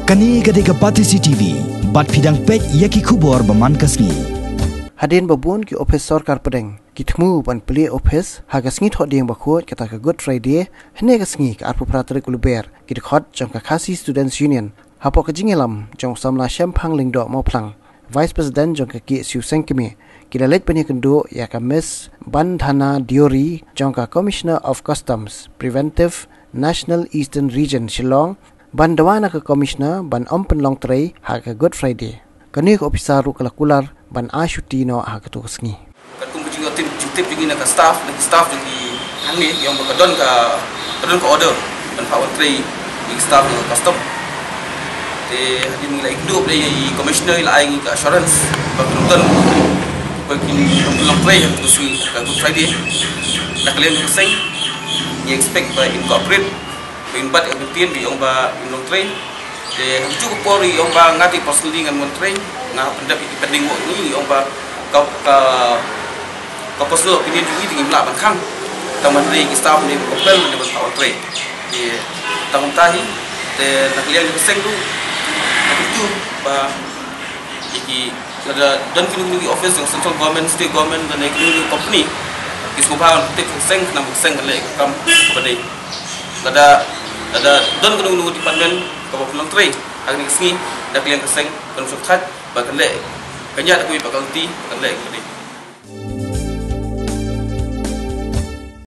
Kani gadega pati CCTV, bat pidang pek yaki kubor baman kasngi. Hadin babun ki Ophis Sarkar Pedeng, kitmu ban peli Ophis, haga sngi thot diang bakut kata ka Good Friday, hene ka sngi ka arpu pratrik uluber, kit khot jong ka Khasi Students Union, hapo ka jingelam jong samla Shempang Lingdo mau plang, Vice President jong ka ki Sngi, kita let peni kendo ya ka Miss Bandhana Diori jong ka Commissioner of Customs Preventive National Eastern Region Shillong, ban Dawa na ka Commissioner ban Ompen Long Tray haga Good Friday. Kani ka opisaru kalakular ban ashuti no haga tu sngi. Kan kumpul juga tim juga nak staff jadi hangi yang berkadon ka order ban power tray di staff dengan custom. Te hadin nilai hidup dari commissioner lain ke assurance berkenaan bagi long tray tu sui ka Good Friday. Nak kalian pusing you expect by incorporate invite kebetulan di orang ba long tray. Te cukup pori orang ba ngati personally dengan long tray ngah pendak dipending ni orang ba kau personal opinion juga tinggi belak ban Khang. Taman dari staff ni kopel ni ban power tray. Di tahun tahi te nak kalian pusing tu itu ba iki ada dan kini office yang central government, state government dan kini company ismu bahan tik seng nama seng lek kam pada ada dan kini department kapal pulang tray hari ni sini dah kalian seng konstruksi bakan lek kanya aku bakal ti bakan lek